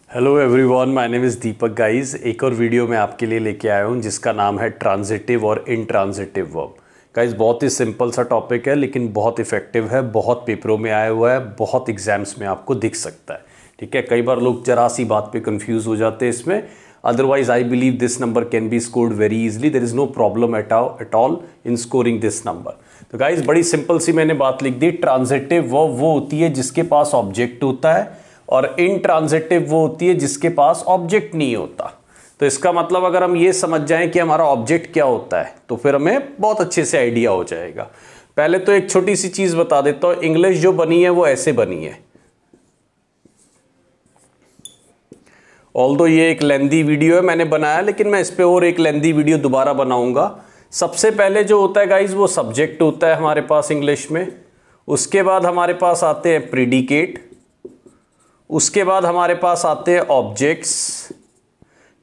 Hello everyone, my name is Deepak guys. एक और video मैं आपके लिए लेके आया हूँ जिसका नाम है ट्रांजिटिव और इंट्रांजिटिव वर्ब। गाइस बहुत ही सिंपल सा टॉपिक है लेकिन बहुत इफेक्टिव है, बहुत पेपरों में आया हुआ है, बहुत एग्जाम्स में आपको दिख सकता है। ठीक है, कई बार लोग जरा सी बात पे कंफ्यूज हो जाते हैं इसमें। Otherwise I believe this number can be scored very easily. There is no problem at all in scoring this number. तो गाइस बड़ी सिंपल सी मैंने बात लिख दी। ट्रांजिटिव वर्ब वो होती है जिसके पास ऑब्जेक्ट होता है और इंट्रांजिटिव वो होती है जिसके पास ऑब्जेक्ट नहीं होता। तो इसका मतलब अगर हम ये समझ जाएं कि हमारा ऑब्जेक्ट क्या होता है तो फिर हमें बहुत अच्छे से आइडिया हो जाएगा। पहले तो एक छोटी सी चीज बता देता हूं, इंग्लिश जो बनी है वो ऐसे बनी है। ऑल्दो ये एक लेंदी वीडियो है मैंने बनाया, लेकिन मैं इस पे और एक लेंदी वीडियो दोबारा बनाऊंगा। सबसे पहले जो होता है गाइज वो सब्जेक्ट होता है हमारे पास इंग्लिश में। उसके बाद हमारे पास आते हैं प्रीडिकेट, उसके बाद हमारे पास आते हैं ऑब्जेक्ट्स।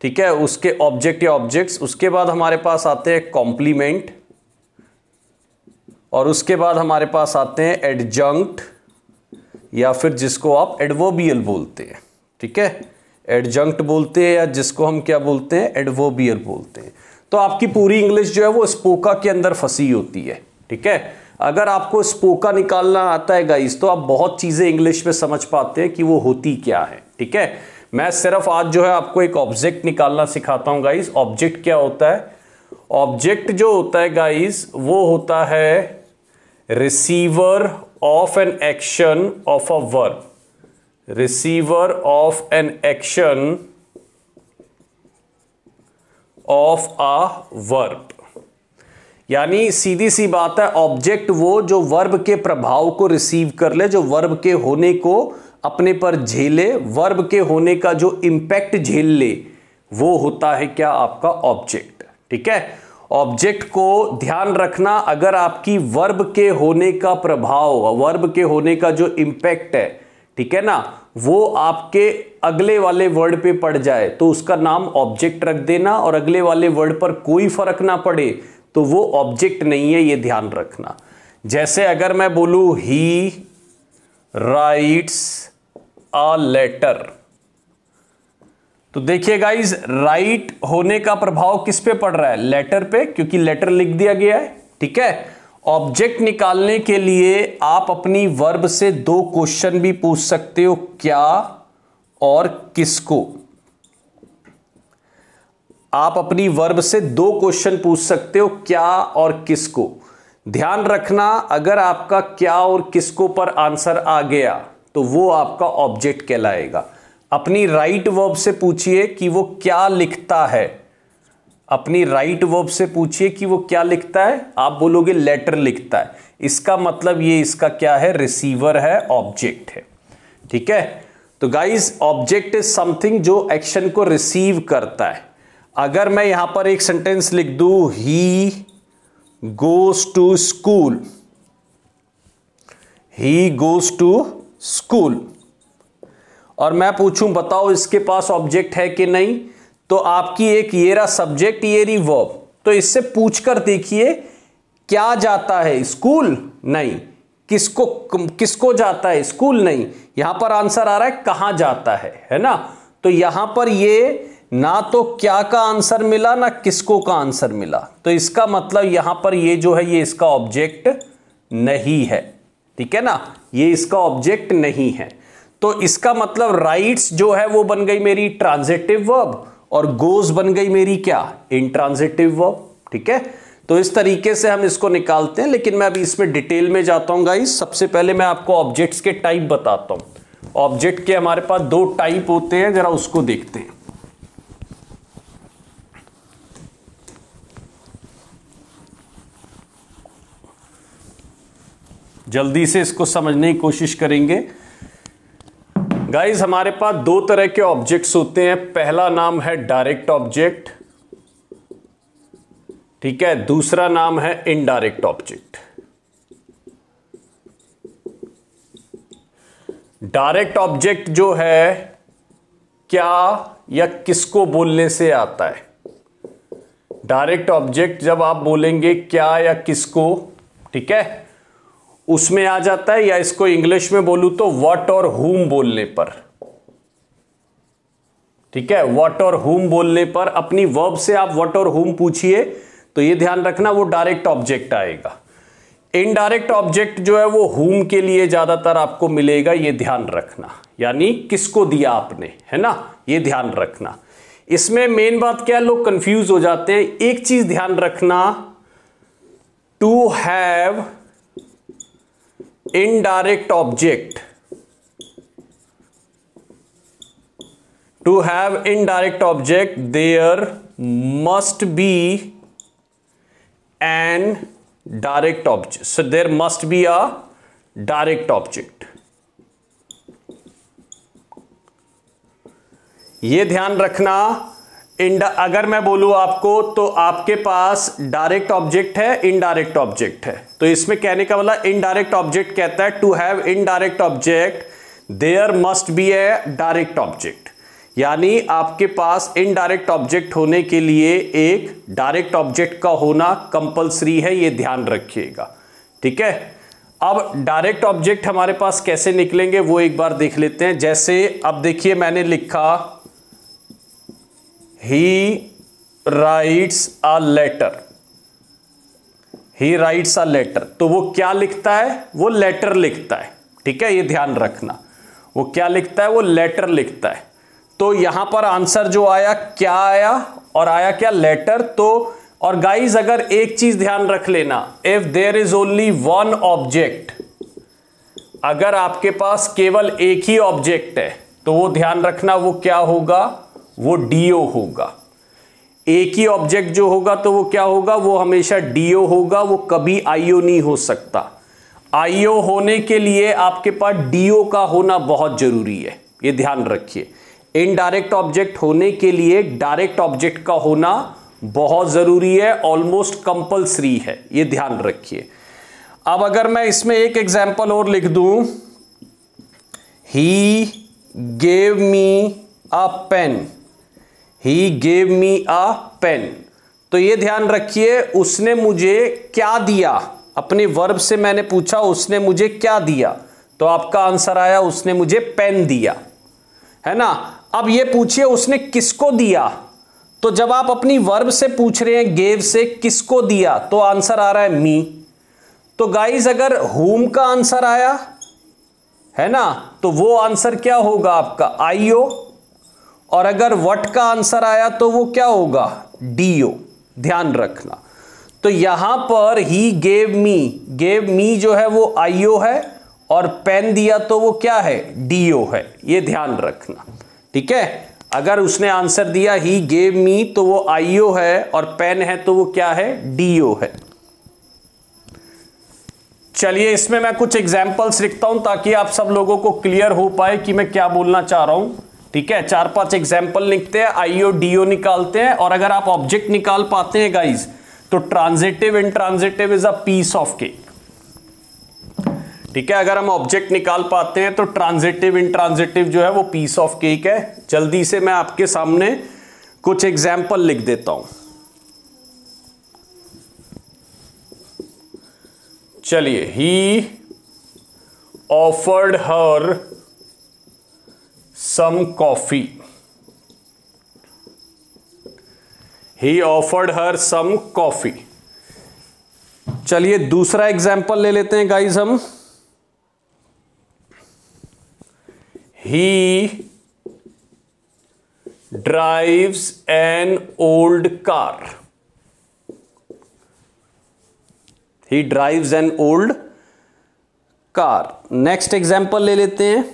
ठीक है, उसके ऑब्जेक्ट या ऑब्जेक्ट्स, उसके बाद हमारे पास आते हैं कॉम्प्लीमेंट और उसके बाद हमारे पास आते हैं एडजंक्ट या फिर जिसको आप एडवर्बियल बोलते हैं। ठीक है, एडजंक्ट बोलते हैं या जिसको हम क्या बोलते हैं, एडवर्बियल बोलते हैं। तो आपकी पूरी इंग्लिश जो है वो स्पोका के अंदर फंसी होती है। ठीक है, अगर आपको स्पोका निकालना आता है गाइस तो आप बहुत चीजें इंग्लिश में समझ पाते हैं कि वो होती क्या है। ठीक है, मैं सिर्फ आज जो है आपको एक ऑब्जेक्ट निकालना सिखाता हूं गाइस। ऑब्जेक्ट क्या होता है? ऑब्जेक्ट जो होता है गाइस वो होता है receiver of an action of a verb. Receiver of an action of a verb, यानी सीधी सी बात है, ऑब्जेक्ट वो जो वर्ब के प्रभाव को रिसीव कर ले, जो वर्ब के होने को अपने पर झेले, वर्ब के होने का जो इंपैक्ट झेल ले, वो होता है क्या? आपका ऑब्जेक्ट। ठीक है, ऑब्जेक्ट को ध्यान रखना, अगर आपकी वर्ब के होने का प्रभाव, वर्ब के होने का जो इंपैक्ट है, ठीक है ना, वो आपके अगले वाले वर्ड पे पड़ जाए तो उसका नाम ऑब्जेक्ट रख देना, और अगले वाले वर्ड पर कोई फर्क ना पड़े तो वो ऑब्जेक्ट नहीं है, ये ध्यान रखना। जैसे अगर मैं बोलूं ही राइट्स अ लेटर, तो देखिए गाइज, राइट होने का प्रभाव किस पे पड़ रहा है? लेटर पे, क्योंकि लेटर लिख दिया गया है। ठीक है, ऑब्जेक्ट निकालने के लिए आप अपनी वर्ब से दो क्वेश्चन भी पूछ सकते हो, क्या और किसको। आप अपनी वर्ब से दो क्वेश्चन पूछ सकते हो, क्या और किसको। ध्यान रखना, अगर आपका क्या और किसको पर आंसर आ गया तो वो आपका ऑब्जेक्ट कहलाएगा। अपनी राइट वर्ब से पूछिए कि वो क्या लिखता है। अपनी राइट वर्ब से पूछिए कि वो क्या लिखता है, आप बोलोगे लेटर लिखता है। इसका मतलब ये इसका क्या है? रिसीवर है, ऑब्जेक्ट है। ठीक है, तो गाइस ऑब्जेक्ट इज समथिंग जो एक्शन को रिसीव करता है। अगर मैं यहां पर एक सेंटेंस लिख दूं, he goes to school, he goes to school, और मैं पूछूं बताओ इसके पास ऑब्जेक्ट है कि नहीं, तो आपकी एक ये रहा सब्जेक्ट, ये रही वर्ब। तो इससे पूछकर देखिए, क्या जाता है? स्कूल? नहीं। किसको जाता है? स्कूल नहीं। यहां पर आंसर आ रहा है कहां जाता है ना। तो यहां पर ये ना तो क्या का आंसर मिला ना किसको का आंसर मिला, तो इसका मतलब यहां पर ये जो है ये इसका ऑब्जेक्ट नहीं है। ठीक है ना, ये इसका ऑब्जेक्ट नहीं है। तो इसका मतलब राइट्स जो है वो बन गई मेरी ट्रांजिटिव वर्ब और गोज बन गई मेरी क्या? Intransitive verb. ठीक है, तो इस तरीके से हम इसको निकालते हैं, लेकिन मैं अभी इसमें डिटेल में जाता हूं गाइस। सबसे पहले मैं आपको ऑब्जेक्ट्स के टाइप बताता हूं। ऑब्जेक्ट के हमारे पास दो टाइप होते हैं, जरा उसको देखते हैं। जल्दी से इसको समझने की कोशिश करेंगे गाइस। हमारे पास दो तरह के ऑब्जेक्ट्स होते हैं। पहला नाम है डायरेक्ट ऑब्जेक्ट, ठीक है, दूसरा नाम है इनडायरेक्ट ऑब्जेक्ट। डायरेक्ट ऑब्जेक्ट जो है क्या या किसको बोलने से आता है। डायरेक्ट ऑब्जेक्ट जब आप बोलेंगे क्या या किसको, ठीक है, उसमें आ जाता है, या इसको इंग्लिश में बोलूं तो व्हाट और हुम बोलने पर। ठीक है, व्हाट और हुम बोलने पर अपनी वर्ब से आप व्हाट और हुम पूछिए तो ये ध्यान रखना वो डायरेक्ट ऑब्जेक्ट आएगा। इनडायरेक्ट ऑब्जेक्ट जो है वो हुम के लिए ज्यादातर आपको मिलेगा, ये ध्यान रखना, यानी किसको दिया आपने, है ना, ये ध्यान रखना। इसमें मेन बात क्या है, लोग कंफ्यूज हो जाते हैं। एक चीज ध्यान रखना, to have indirect object, to have indirect object there must be an direct object, so there must be a direct object। ये ध्यान रखना। अगर मैं बोलूं आपको तो आपके पास डायरेक्ट ऑब्जेक्ट है, इनडायरेक्ट ऑब्जेक्ट है, तो इसमें कहने का मतलब इनडायरेक्ट ऑब्जेक्ट कहता है to have indirect object there must be a direct object, यानी आपके पास इनडायरेक्ट ऑब्जेक्ट होने के लिए एक डायरेक्ट ऑब्जेक्ट का होना कंपलसरी है, ये ध्यान रखिएगा। ठीक है, अब डायरेक्ट ऑब्जेक्ट हमारे पास कैसे निकलेंगे वो एक बार देख लेते हैं। जैसे अब देखिए मैंने लिखा he writes a letter, he writes a letter, तो वो क्या लिखता है, वो लेटर लिखता है। ठीक है, ये ध्यान रखना, वो क्या लिखता है, वो लेटर लिखता है। तो यहां पर आंसर जो आया क्या आया, और आया क्या, लेटर। तो और गाइज अगर एक चीज ध्यान रख लेना, if there is only one object, अगर आपके पास केवल एक ही ऑब्जेक्ट है तो वो ध्यान रखना वो क्या होगा, वो डीओ होगा। एक ही ऑब्जेक्ट जो होगा तो वो क्या होगा, वो हमेशा डीओ होगा, वो कभी आईओ नहीं हो सकता। आईओ होने के लिए आपके पास डीओ का होना बहुत जरूरी है, ये ध्यान रखिए। इनडायरेक्ट ऑब्जेक्ट होने के लिए डायरेक्ट ऑब्जेक्ट का होना बहुत जरूरी है, ऑलमोस्ट कंपलसरी है, ये ध्यान रखिए। अब अगर मैं इसमें एक एग्जांपल और लिख दूं, he gave me a pen, he gave me a pen, तो ये ध्यान रखिए उसने मुझे क्या दिया, अपने वर्ब से मैंने पूछा उसने मुझे क्या दिया, तो आपका आंसर आया उसने मुझे पेन दिया, है ना। अब ये पूछिए उसने किसको दिया, तो जब आप अपनी वर्ब से पूछ रहे हैं गेव से किसको दिया, तो आंसर आ रहा है मी। तो गाइस अगर हुम का आंसर आया है ना, तो वो आंसर क्या होगा आपका, आईओ, और अगर व्हाट का आंसर आया तो वो क्या होगा, डीओ, ध्यान रखना। तो यहां पर ही गेव मी जो है वो आईओ है, और पेन दिया तो वो क्या है, डीओ है, ये ध्यान रखना। ठीक है, अगर उसने आंसर दिया ही गेव मी तो वो आईओ है, और पेन है तो वो क्या है, डीओ है। चलिए इसमें मैं कुछ एग्जांपल्स लिखता हूं ताकि आप सब लोगों को क्लियर हो पाए कि मैं क्या बोलना चाह रहा हूं। ठीक है, 4-5 एग्जांपल लिखते हैं, आईओ डीओ निकालते हैं, और अगर आप ऑब्जेक्ट निकाल पाते हैं गाइज तो transitive intransitive is a piece of cake. ठीक है, अगर हम ऑब्जेक्ट निकाल पाते हैं तो ट्रांजिटिव इंट्रांजिटिव जो है वो पीस ऑफ केक है। जल्दी से मैं आपके सामने कुछ एग्जांपल लिख देता हूं। चलिए, he offered her some coffee, he offered her some coffee. चलिए दूसरा एग्जांपल ले लेते हैं गाइज हम, he drives an old car, he drives an old car। Next example ले लेते हैं,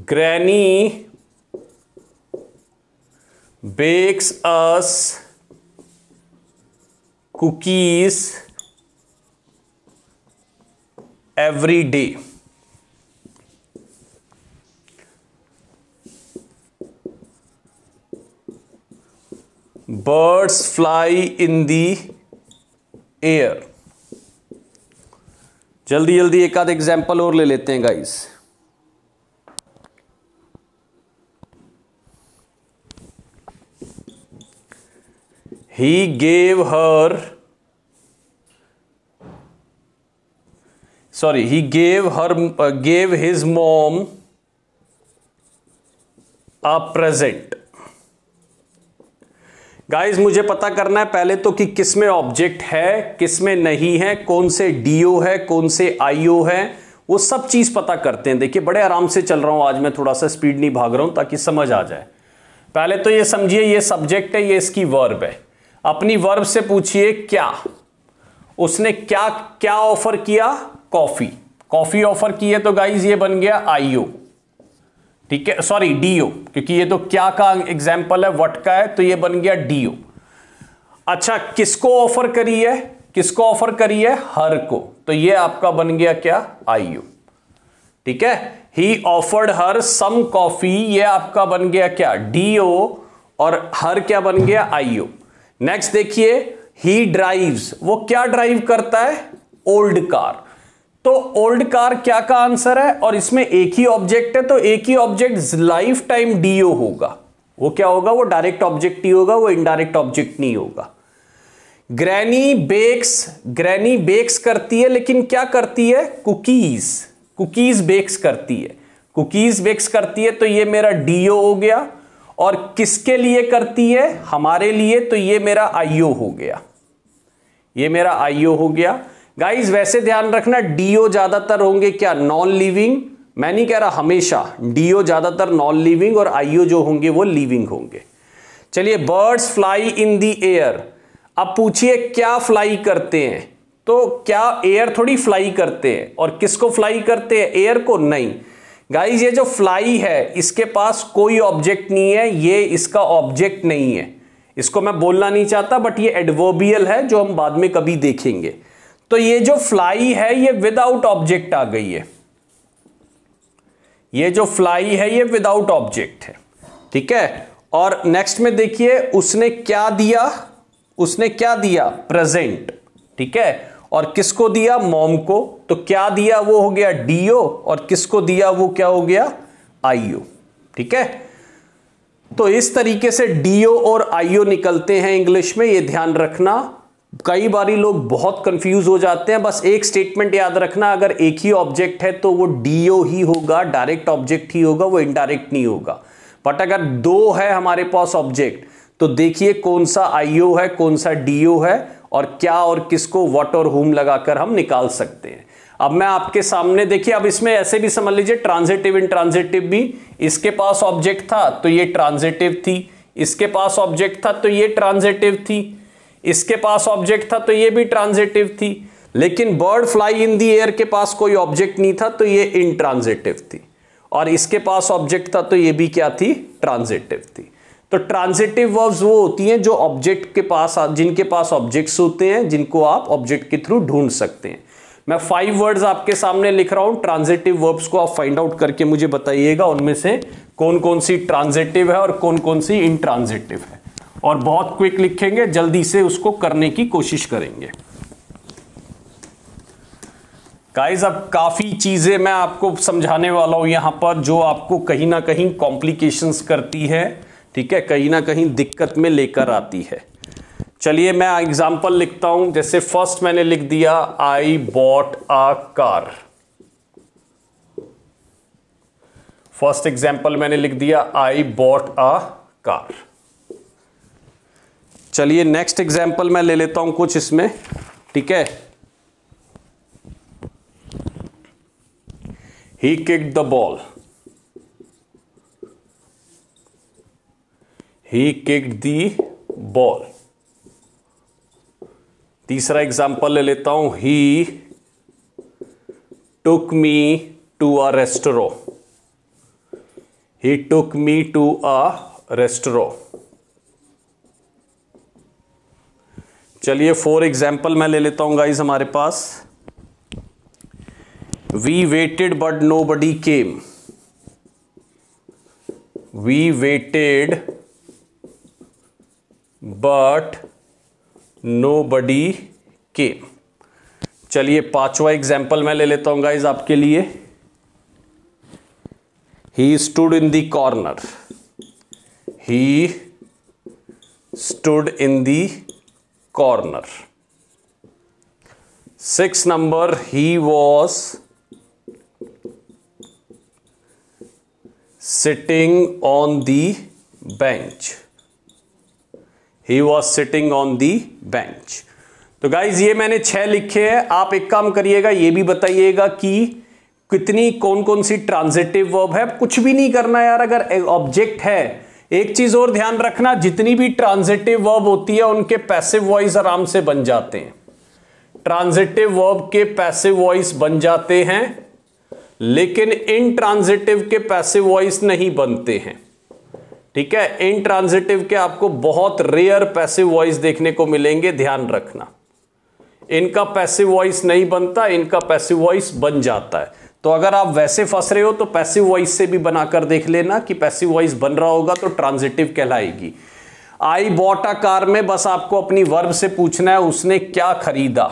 granny bakes us cookies every day। birds fly in the air। जल्दी जल्दी एक आध एग्जाम्पल और ले लेते हैं guys. He gave her sorry, he gave his mom a present. Guys मुझे पता करना है पहले तो कि किस में ऑब्जेक्ट है, किस में नहीं है, कौन से डीओ है, कौन से आईओ है, वो सब चीज पता करते हैं। देखिए बड़े आराम से चल रहा हूं आज मैं, थोड़ा सा स्पीड नहीं भाग रहा हूं ताकि समझ आ जाए। पहले तो ये समझिए ये सब्जेक्ट है, ये इसकी वर्ब है। अपनी वर्ब से पूछिए क्या, उसने क्या क्या ऑफर किया, कॉफी। कॉफी ऑफर की है तो गाइज ये बन गया आईओ, ठीक है, सॉरी डीओ, क्योंकि ये तो क्या का एग्जाम्पल है, व्हाट का है, तो ये बन गया डीओ। अच्छा किसको ऑफर करी है, किसको ऑफर करी है, हर को, तो ये आपका बन गया क्या, आईओ। ठीक है, ही ऑफर्ड हर सम कॉफी, ये आपका बन गया क्या, डीओ, और हर क्या बन गया, आईओ। नेक्स्ट देखिए, ही ड्राइव्स, वो क्या ड्राइव करता है, ओल्ड कार। तो ओल्ड कार क्या का आंसर है, और इसमें एक ही ऑब्जेक्ट है तो एक ही ऑब्जेक्ट लाइफ टाइम डीओ होगा। वो क्या होगा, वो डायरेक्ट ऑब्जेक्ट ही होगा, वो इनडायरेक्ट ऑब्जेक्ट नहीं होगा। ग्रैनी बेक्स, ग्रैनी बेक्स करती है, लेकिन क्या करती है, कुकीज, कुकीज बेक्स करती है, कुकीज बेक्स करती है, तो ये मेरा डीओ हो गया। और किसके लिए करती है, हमारे लिए, तो ये मेरा आईओ हो गया, ये मेरा आईओ हो गया। गाइज वैसे ध्यान रखना डीओ ज्यादातर होंगे क्या, नॉन लिविंग, मैं नहीं कह रहा हमेशा, डीओ ज्यादातर नॉन लिविंग और आईओ जो होंगे वो लिविंग होंगे। चलिए, birds fly in the air. अब पूछिए क्या फ्लाई करते हैं, तो क्या एयर थोड़ी फ्लाई करते हैं, और किसको फ्लाई करते हैं, एयर को, नहीं। गाइज ये जो फ्लाई है इसके पास कोई ऑब्जेक्ट नहीं है, ये इसका ऑब्जेक्ट नहीं है, इसको मैं बोलना नहीं चाहता बट ये एडवर्बियल है जो हम बाद में कभी देखेंगे। तो ये जो फ्लाई है ये विदाउट ऑब्जेक्ट आ गई है, ये जो फ्लाई है ये विदाउट ऑब्जेक्ट है, ठीक है। और नेक्स्ट में देखिए उसने क्या दिया, उसने क्या दिया, प्रेजेंट, ठीक है, और किसको दिया, मॉम को, तो क्या दिया वो हो गया डीओ, और किसको दिया वो क्या हो गया, आईओ, ठीक है। तो इस तरीके से डीओ और आईओ निकलते हैं इंग्लिश में, ये ध्यान रखना। कई बारी लोग बहुत कंफ्यूज हो जाते हैं, बस एक स्टेटमेंट याद रखना, अगर एक ही ऑब्जेक्ट है तो वो डीओ ही होगा, डायरेक्ट ऑब्जेक्ट ही होगा, वो इनडायरेक्ट नहीं होगा। बट अगर दो है हमारे पास ऑब्जेक्ट तो देखिए कौन सा आईओ है, कौन सा डीओ है, और क्या और किसको व्हाट और हुम लगाकर हम निकाल सकते हैं। अब मैं आपके सामने देखिए, अब इसमें ऐसे भी समझ लीजिए ट्रांजिटिव इंट्रांजिटिव भी, इसके पास ऑब्जेक्ट था तो ये ट्रांजिटिव थी, इसके पास ऑब्जेक्ट था तो ये ट्रांजिटिव थी, इसके पास ऑब्जेक्ट था तो ये भी ट्रांजिटिव थी। लेकिन bird fly in the air के पास कोई ऑब्जेक्ट नहीं था तो ये इंट्रांजिटिव थी, और इसके पास ऑब्जेक्ट था तो ये भी क्या थी, ट्रांजिटिव थी। तो ट्रांजिटिव वर्ब्स वो होती हैं जो ऑब्जेक्ट के पास, जिनके पास ऑब्जेक्ट्स होते हैं, जिनको आप ऑब्जेक्ट के थ्रू ढूंढ सकते हैं। मैं 5 वर्ड्स आपके सामने लिख रहा हूं ट्रांजिटिव वर्ब्स को, आप फाइंड आउट करके मुझे बताइएगा उनमें से कौन कौन सी ट्रांजिटिव है और कौन कौन सी इंट्रांजिटिव है, और बहुत क्विक लिखेंगे, जल्दी से उसको करने की कोशिश करेंगे। गाइस अब काफी चीजें मैं आपको समझाने वाला हूं यहां पर जो आपको कहीं ना कहीं कॉम्प्लिकेशंस करती है, ठीक है, कहीं ना कहीं दिक्कत में लेकर आती है। चलिए मैं एग्जांपल लिखता हूं, जैसे फर्स्ट मैंने लिख दिया I bought a car, first example मैंने लिख दिया आई बॉट अ कार। चलिए नेक्स्ट एग्जांपल मैं ले लेता हूं कुछ इसमें, ठीक है। He kicked the ball, he kicked the ball. तीसरा एग्जांपल ले लेता हूं, he took me to a restaurant, he took me to a restaurant. चलिए 4 एग्जाम्पल मैं ले लेता हूं गाइज हमारे पास। We waited but nobody came, we waited but nobody केम। चलिए 5वां एग्जाम्पल मैं ले लेता हूं गाइज आपके लिए। He stood in the corner, he stood in the corner. 6 number, he was sitting on the bench. He was sitting on the bench. तो guys ये मैंने 6 लिखे हैं। आप एक काम करिएगा, ये भी बताइएगा कि कितनी कौन कौन सी ट्रांजिटिव वर्ब है। कुछ भी नहीं करना यार, अगर ऑब्जेक्ट है। एक चीज और ध्यान रखना, जितनी भी ट्रांजिटिव वर्ब होती है उनके पैसिव वॉइस आराम से बन जाते हैं। ट्रांजिटिव वर्ब के पैसिव वॉइस बन जाते हैं, लेकिन इनट्रांजिटिव के पैसिव वॉइस नहीं बनते हैं। ठीक है, इनट्रांजिटिव के आपको बहुत रेयर पैसिव वॉइस देखने को मिलेंगे, ध्यान रखना। इनका पैसिव वॉइस नहीं बनता, इनका पैसिव वॉइस बन जाता है। तो अगर आप वैसे फंस रहे हो तो पैसिव वॉइस से भी बनाकर देख लेना कि पैसिव वॉइस बन रहा होगा तो ट्रांजिटिव कहलाएगी। आई बॉट अ कार में बस आपको अपनी वर्ब से पूछना है उसने क्या खरीदा।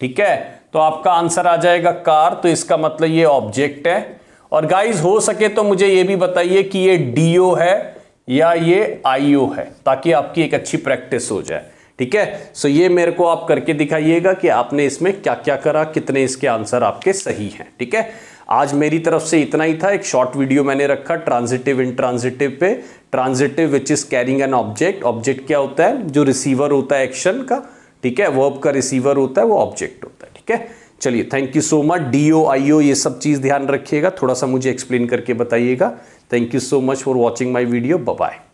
ठीक है, तो आपका आंसर आ जाएगा कार, तो इसका मतलब ये ऑब्जेक्ट है। और गाइज हो सके तो मुझे ये भी बताइए कि ये डीओ है या ये आईओ है, ताकि आपकी एक अच्छी प्रैक्टिस हो जाए। ठीक है, सो ये मेरे को आप करके दिखाइएगा कि आपने इसमें क्या क्या करा, कितने इसके आंसर आपके सही हैं। ठीक है, आज मेरी तरफ से इतना ही था। एक शॉर्ट वीडियो मैंने रखा ट्रांजिटिव इंट्रांजिटिव पे। Transitive which is carrying an object. Object क्या होता है? जो रिसीवर होता है एक्शन का। ठीक है, वर्ब का रिसीवर होता है, वो ऑब्जेक्ट होता है। ठीक है, चलिए, thank you so much. DO IO ये सब चीज ध्यान रखिएगा, थोड़ा सा मुझे एक्सप्लेन करके बताइएगा। Thank you so much for watching my video. Bye bye.